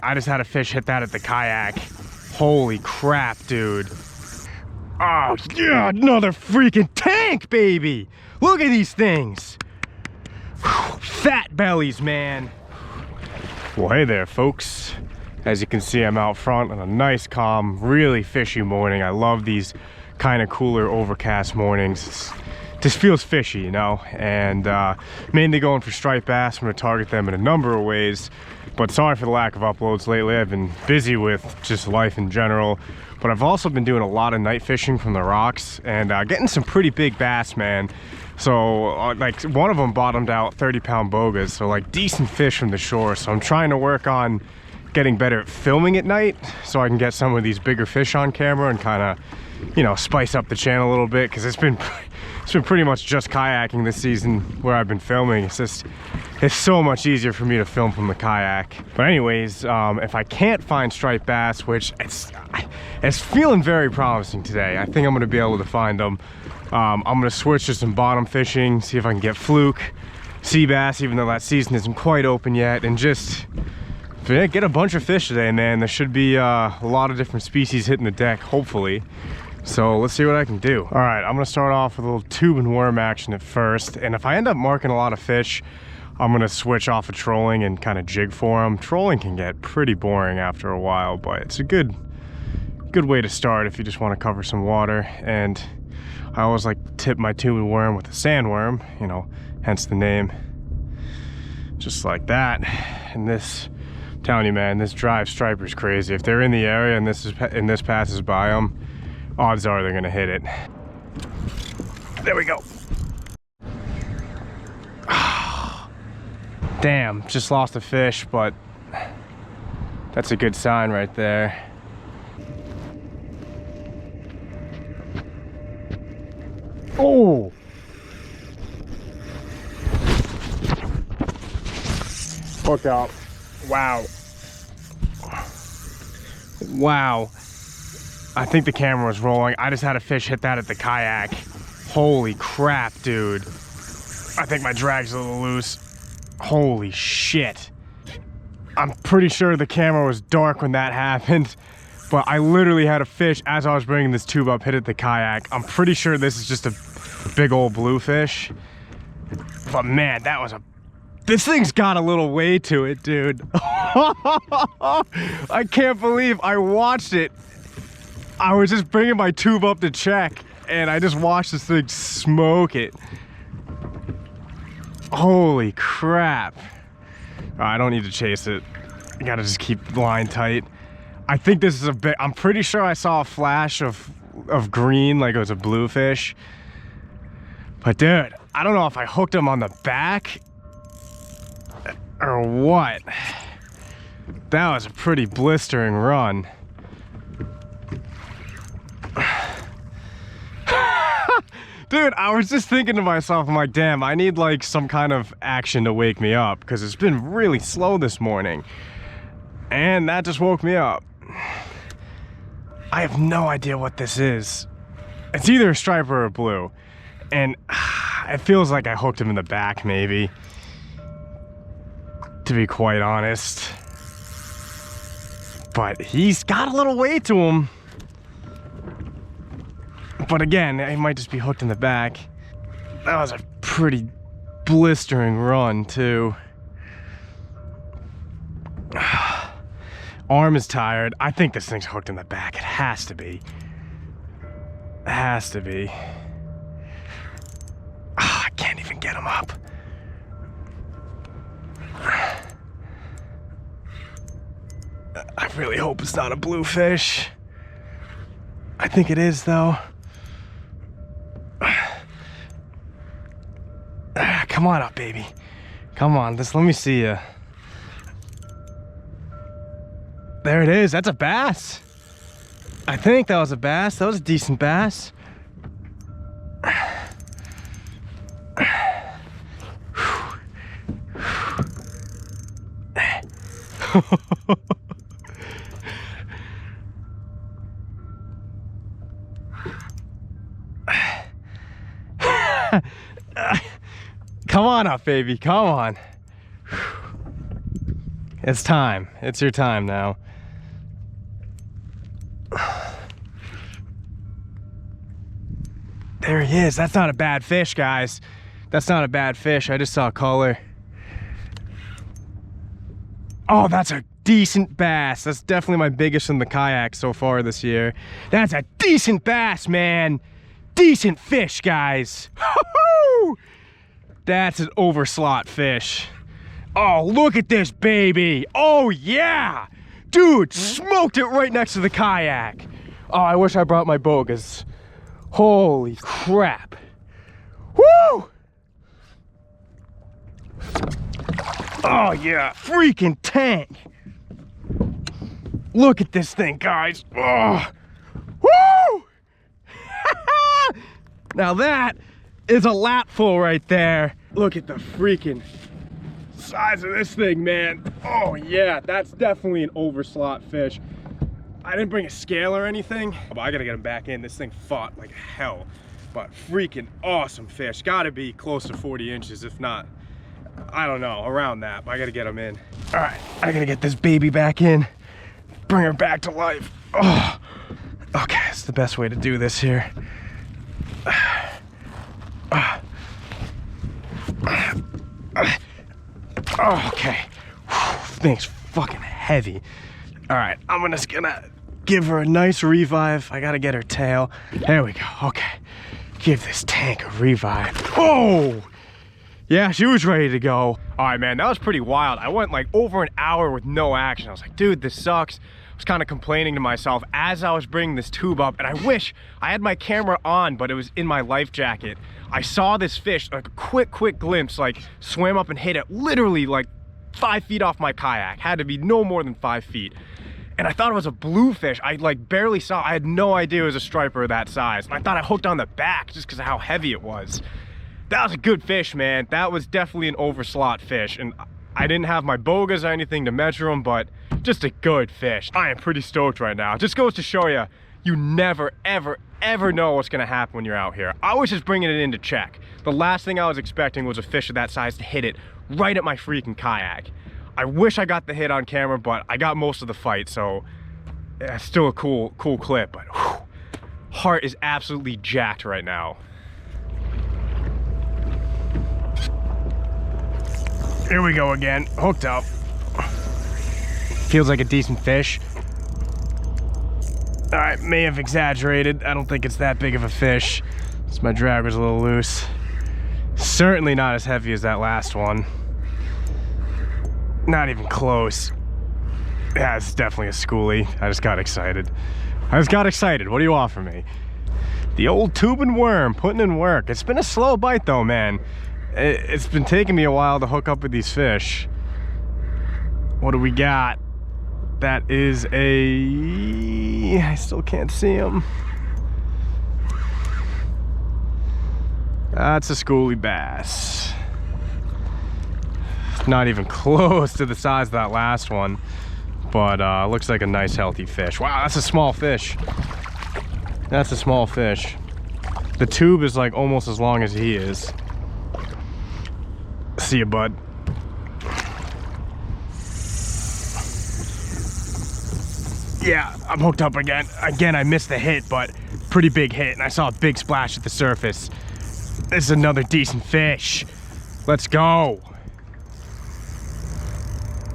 I just had a fish hit that at the kayak. Holy crap, dude. Oh, yeah, another freaking tank, baby. Look at these things. Whew, fat bellies, man. Well, hey there, folks. As you can see, I'm out front on a nice, calm, really fishy morning. I love these kind of cooler, overcast mornings. Just feels fishy, you know, and mainly going for striped bass. I'm going to target them in a number of ways, but sorry for the lack of uploads lately. I've been busy with just life in general, but I've also been doing a lot of night fishing from the rocks and getting some pretty big bass, man. So like one of them bottomed out 30-pound bogas, so like decent fish from the shore. So I'm trying to work on getting better at filming at night so I can get some of these bigger fish on camera and kind of, you know, spice up the channel a little bit, because it's been pretty much just kayaking this season where I've been filming. It's so much easier for me to film from the kayak. But anyways, if I can't find striped bass, which it's feeling very promising today, I think I'm gonna be able to find them. I'm gonna switch to some bottom fishing, see if I can get fluke, sea bass, even though that season isn't quite open yet, and just get a bunch of fish today, man. There should be a lot of different species hitting the deck, hopefully. So let's see what I can do. All right, I'm gonna start off with a little tube and worm action at first, and if I end up marking a lot of fish, I'm gonna switch off of trolling and kind of jig for them. Trolling can get pretty boring after a while, but it's a good way to start if you just want to cover some water. And I always like to tip my tube and worm with a sandworm, you know, hence the name. Just like that. And this, I'm telling you, man, this drive striper's crazy. If they're in the area and this passes by them, odds are they're gonna hit it. There we go. Damn, just lost a fish, but that's a good sign right there. Oh! Hook up. Wow. Wow. I think the camera was rolling. I just had a fish hit that at the kayak. Holy crap, dude. I think my drag's a little loose. Holy shit. I'm pretty sure the camera was dark when that happened, but I literally had a fish as I was bringing this tube up hit at the kayak. I'm pretty sure this is just a big old bluefish. But man, this thing's got a little weight to it, dude. I can't believe I watched it. I was just bringing my tube up to check, and I just watched this thing smoke it. Holy crap. I don't need to chase it. I gotta just keep the line tight. I think this is a bit, I'm pretty sure I saw a flash of green, like it was a bluefish. But dude, I don't know if I hooked him on the back or what. That was a pretty blistering run. Dude, I was just thinking to myself, I'm like, damn, I need like some kind of action to wake me up, because it's been really slow this morning. And that just woke me up. I have no idea what this is. It's either a striper or a blue. And it feels like I hooked him in the back, maybe. To be quite honest. But he's got a little weight to him. But again, he might just be hooked in the back. That was a pretty blistering run, too. Arm is tired. I think this thing's hooked in the back. It has to be. It has to be. I can't even get him up. I really hope it's not a bluefish. I think it is, though. Come on up, baby. Come on, let me see you. There it is. That's a bass. I think that was a bass. That was a decent bass. Come on up, baby. Come on. It's time. It's your time now. There he is. That's not a bad fish, guys. That's not a bad fish. I just saw color. Oh, that's a decent bass. That's definitely my biggest in the kayak so far this year. That's a decent bass, man. Decent fish, guys. That's an overslot fish. Oh, look at this baby. Oh, yeah. Dude, smoked it right next to the kayak. Oh, I wish I brought my bogas. Holy crap. Woo! Oh, yeah. Freaking tank. Look at this thing, guys. Oh. Woo! Now that is a lapful right there. Look at the freaking size of this thing, man. Oh yeah, that's definitely an overslot fish. I didn't bring a scale or anything, but I gotta get him back in. This thing fought like hell, but freaking awesome fish. Gotta be close to 40 inches, if not, I don't know, around that, but I gotta get him in. All right, I gotta get this baby back in, bring her back to life. Oh, okay, it's the best way to do this here. Oh, okay. Thing's fucking heavy. All right, I'm just gonna give her a nice revive. I gotta get her tail. There we go. Okay, give this tank a revive. Oh, yeah, she was ready to go. All right, man, that was pretty wild. I went like over an hour with no action. I was like, dude, this sucks. I was kind of complaining to myself as I was bringing this tube up, and I wish I had my camera on, but it was in my life jacket. I saw this fish, like a quick glimpse, like swam up and hit it literally like 5 feet off my kayak. Had to be no more than 5 feet. And I thought it was a bluefish. I like barely saw, I had no idea it was a striper of that size. And I thought I hooked on the back just because of how heavy it was. That was a good fish, man. That was definitely an overslot fish. And I didn't have my bogas or anything to measure them, but just a good fish. I am pretty stoked right now. It just goes to show you, you never, ever know what's gonna happen when you're out here. I was just bringing it in to check. The last thing I was expecting was a fish of that size to hit it right at my freaking kayak. I wish I got the hit on camera, but I got most of the fight, so yeah, still a cool clip, but whew, heart is absolutely jacked right now. Here we go again, hooked up. Feels like a decent fish. All right, may have exaggerated. I don't think it's that big of a fish. Just my drag was a little loose. Certainly not as heavy as that last one. Not even close. Yeah, it's definitely a schoolie. I just got excited. What do you want from me? The old tube and worm, putting in work. It's been a slow bite though, man. It's been taking me a while to hook up with these fish. What do we got? That is a... I still can't see him. That's a schoolie bass. Not even close to the size of that last one, but looks like a nice healthy fish. Wow, that's a small fish. That's a small fish. The tube is like almost as long as he is. See you, bud. Yeah, I'm hooked up again. Again, I missed the hit, but pretty big hit, and I saw a big splash at the surface. This is another decent fish. Let's go.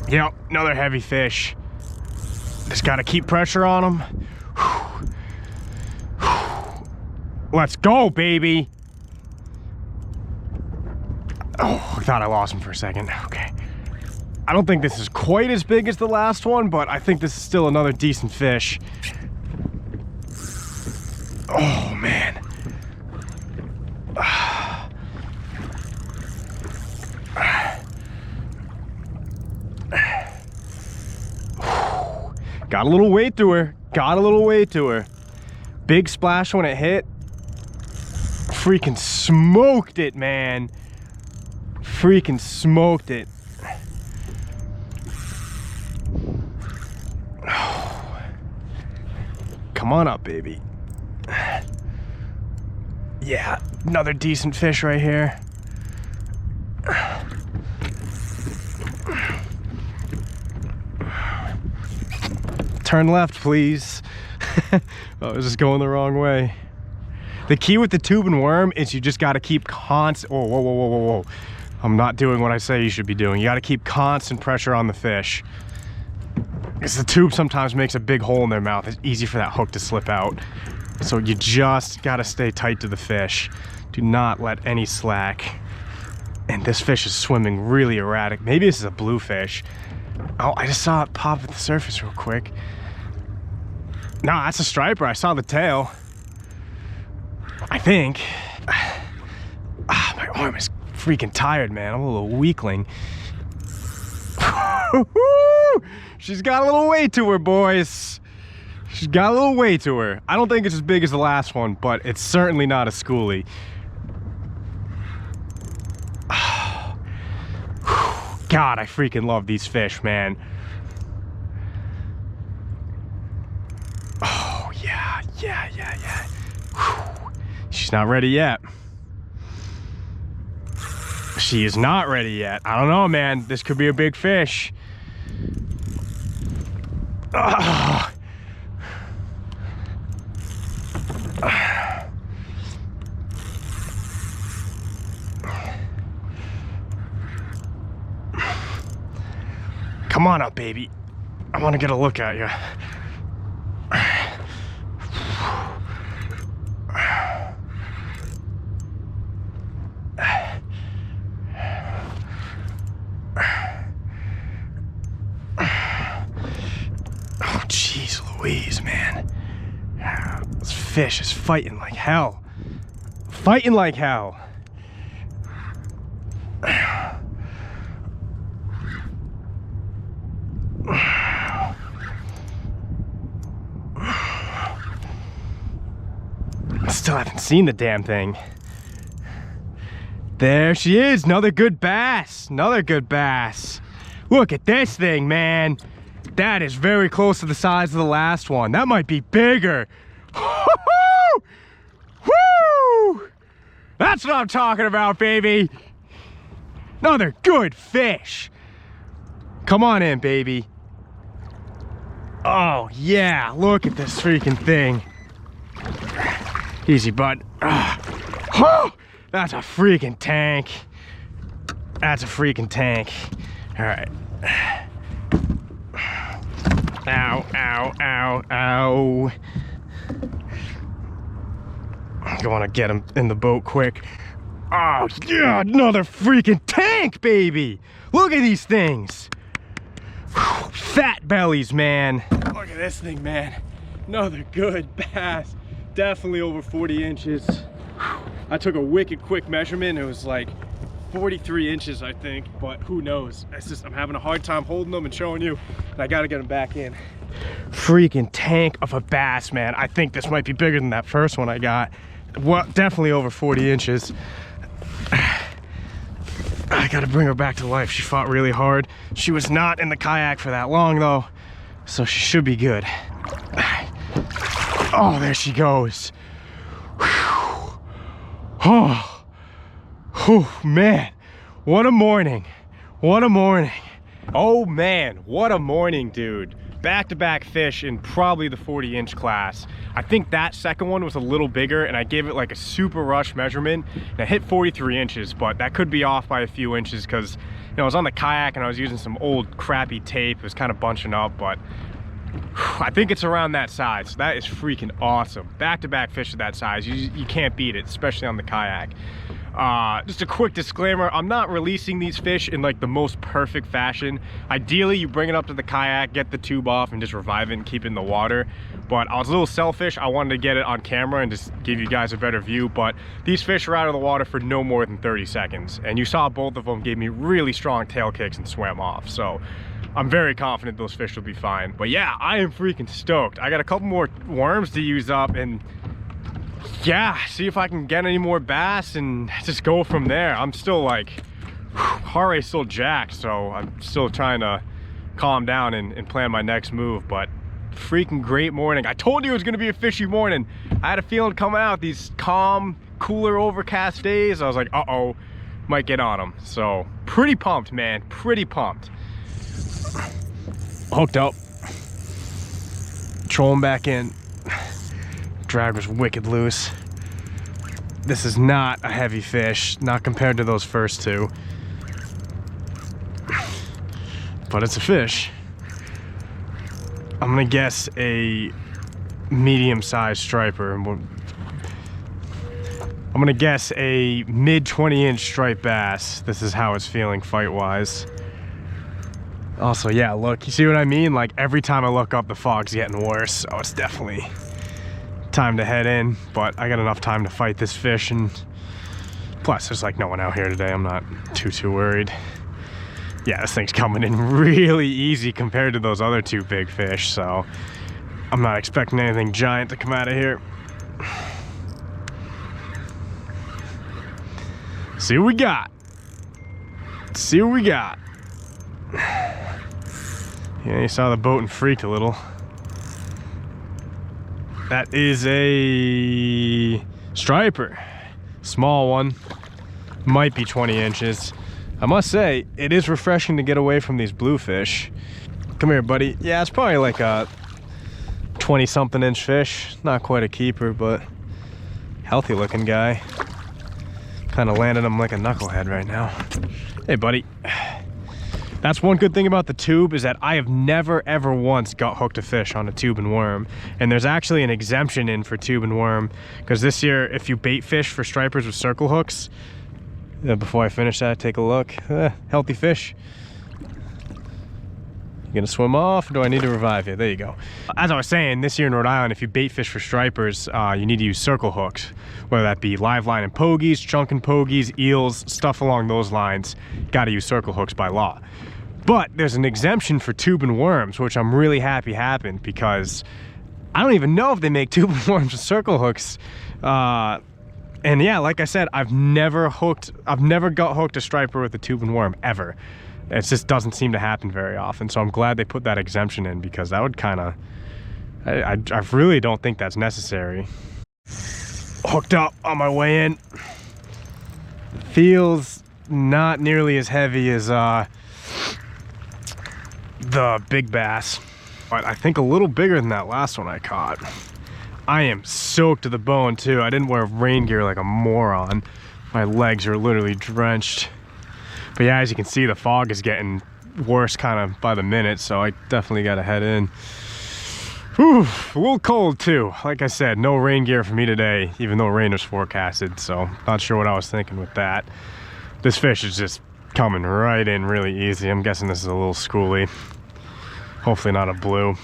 Yep, another heavy fish. Just gotta keep pressure on him. Let's go, baby. Oh, I thought I lost him for a second. Okay. I don't think this is quite as big as the last one, but I think this is still another decent fish. Oh, man. Got a little weight to her. Big splash when it hit. Freaking smoked it, man. Freaking smoked it. Come on up, baby. Yeah, another decent fish right here. Turn left, please. Oh, I was just going the wrong way. The key with the tube and worm is you just got to keep constant. Whoa, whoa, whoa, whoa, whoa, whoa. I'm not doing what I say you should be doing. You got to keep constant pressure on the fish. Because the tube sometimes makes a big hole in their mouth. It's easy for that hook to slip out. So you just got to stay tight to the fish. Do not let any slack. And this fish is swimming really erratic. Maybe this is a bluefish. Oh, I just saw it pop at the surface real quick. No, that's a striper. I saw the tail. I think. My arm is freaking tired, man. I'm a little weakling. She's got a little weight to her, boys. She's got a little weight to her. I don't think it's as big as the last one, but it's certainly not a schoolie. God, I freaking love these fish, man. Oh, yeah. Whew. She's not ready yet. She is not ready yet. I don't know, man. This could be a big fish. Come on up, baby. I want to get a look at you. Oh, jeez Louise, man. This fish is fighting like hell. Fighting like hell. Still haven't seen the damn thing. There she is, another good bass. Another good bass. Look at this thing, man. That is very close to the size of the last one. That might be bigger. Woo! That's what I'm talking about, baby. Another good fish. Come on in, baby. Oh, yeah, look at this freaking thing. Easy, bud. Oh, that's a freaking tank. That's a freaking tank. All right. Ow, ow, ow, ow. I want to get him in the boat quick. Oh, yeah, another freaking tank, baby. Look at these things. Whew, fat bellies, man. Look at this thing, man. Another good bass. Definitely over 40 inches. I took a wicked quick measurement. It was like 43 inches, I think, but who knows? It's just, I'm having a hard time holding them and showing you, and I gotta get them back in. Freaking tank of a bass, man. I think this might be bigger than that first one I got. Well, definitely over 40 inches. I gotta bring her back to life. She fought really hard. She was not in the kayak for that long though, so she should be good. Oh, there she goes. Whew. Oh, man, what a morning. What a morning. Oh man, what a morning, dude. Back-to-back fish in probably the 40-inch class. I think that second one was a little bigger, and I gave it like a super rush measurement, and I hit 43 inches, but that could be off by a few inches because, you know, I was on the kayak and I was using some old crappy tape. It was kind of bunching up, but I think it's around that size. So that is freaking awesome. Back-to-back fish of that size, you can't beat it, especially on the kayak. Just a quick disclaimer, I'm not releasing these fish in like the most perfect fashion. Ideally, you bring it up to the kayak, get the tube off, and just revive it and keep it in the water. But I was a little selfish. I wanted to get it on camera and just give you guys a better view. But these fish are out of the water for no more than 30 seconds. And you saw both of them gave me really strong tail kicks and swam off. So I'm very confident those fish will be fine. But yeah, I am freaking stoked. I got a couple more worms to use up, and yeah, see if I can get any more bass and just go from there. I'm still like, heart rate's still jacked, so I'm still trying to calm down and plan my next move. But freaking great morning. I told you it was gonna be a fishy morning. I had a feeling coming out these calm, cooler, overcast days. I was like, uh-oh, might get on them. So pretty pumped, man, pretty pumped. Hooked up. throw him back in. Drag was wicked loose. This is not a heavy fish, not compared to those first two. But it's a fish. I'm gonna guess a medium-sized striper. I'm gonna guess a mid 20-inch striped bass. This is how it's feeling fight-wise. Also, yeah, look, you see what I mean? Like, every time I look up, the fog's getting worse, so it's definitely time to head in. But I got enough time to fight this fish, and plus, there's like no one out here today. I'm not too worried. Yeah, this thing's coming in really easy compared to those other two big fish, so I'm not expecting anything giant to come out of here. See what we got. See what we got. Yeah, you saw the boat and freaked a little. That is a striper. Small one. Might be 20 inches. I must say, it is refreshing to get away from these bluefish. Come here, buddy. Yeah, it's probably like a 20-something inch fish. Not quite a keeper, but healthy looking guy. Kind of landing him like a knucklehead right now. Hey, buddy. That's one good thing about the tube, is that I have never ever once got hooked a fish on a tube and worm. And there's actually an exemption in for tube and worm, because this year, if you bait fish for stripers with circle hooks, before I finish that, take a look. Healthy fish. You gonna swim off, or do I need to revive you? There you go. As I was saying, this year in Rhode Island, if you bait fish for stripers, you need to use circle hooks, whether that be live line and pogies, chunk and pogies, eels, stuff along those lines. Gotta use circle hooks by law. But there's an exemption for tube and worms, which I'm really happy happened, because I don't even know if they make tube and worms with circle hooks. And yeah, like I said, I've never got hooked a striper with a tube and worm, ever. It just doesn't seem to happen very often, so I'm glad they put that exemption in, because that would kind of, I really don't think that's necessary. Hooked up on my way in. Feels not nearly as heavy as the big bass, but I think a little bigger than that last one I caught. I am soaked to the bone too. I didn't wear rain gear like a moron. My legs are literally drenched. But yeah, as you can see, the fog is getting worse kind of by the minute, so I definitely got to head in. Whew, a little cold too. Like I said, no rain gear for me today, even though rain was forecasted, so not sure what I was thinking with that. This fish is just coming right in really easy. I'm guessing this is a little schoolie. Hopefully not a blue.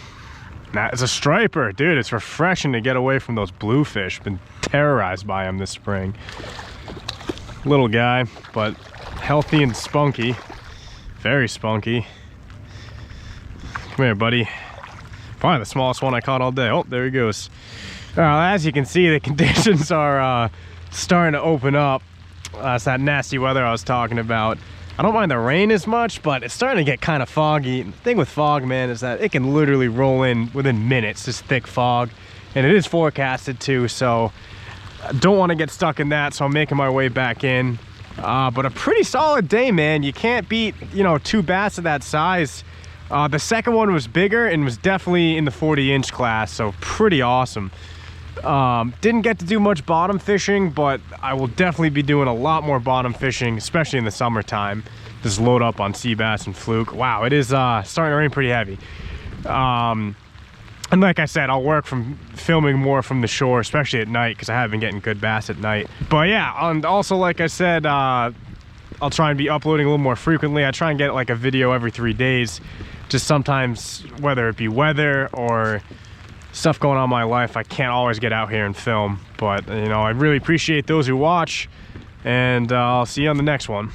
Nah, it's a striper, dude. It's refreshing to get away from those bluefish. Been terrorized by them this spring. Little guy, but healthy and spunky. Very spunky. Come here, buddy. Probably the smallest one I caught all day. Oh, there he goes. As you can see, the conditions are starting to open up. It's that nasty weather I was talking about. I don't mind the rain as much, but it's starting to get kind of foggy. The thing with fog, man, is that it can literally roll in within minutes, this thick fog. And it is forecasted too, so I don't want to get stuck in that, so I'm making my way back in. But a pretty solid day, man. You can't beat, you know, two bass of that size. The second one was bigger and was definitely in the 40-inch class, so pretty awesome. Didn't get to do much bottom fishing, but I will definitely be doing a lot more bottom fishing, especially in the summertime. Just load up on sea bass and fluke. Wow, it is starting to rain pretty heavy. And like I said, I'll work from filming more from the shore, especially at night, because I have been getting good bass at night. But yeah, and also like I said, I'll try and be uploading a little more frequently. I try and get like a video every 3 days. Just sometimes, whether it be weather or stuff going on in my life, I can't always get out here and film. But, you know, I really appreciate those who watch, and I'll see you on the next one.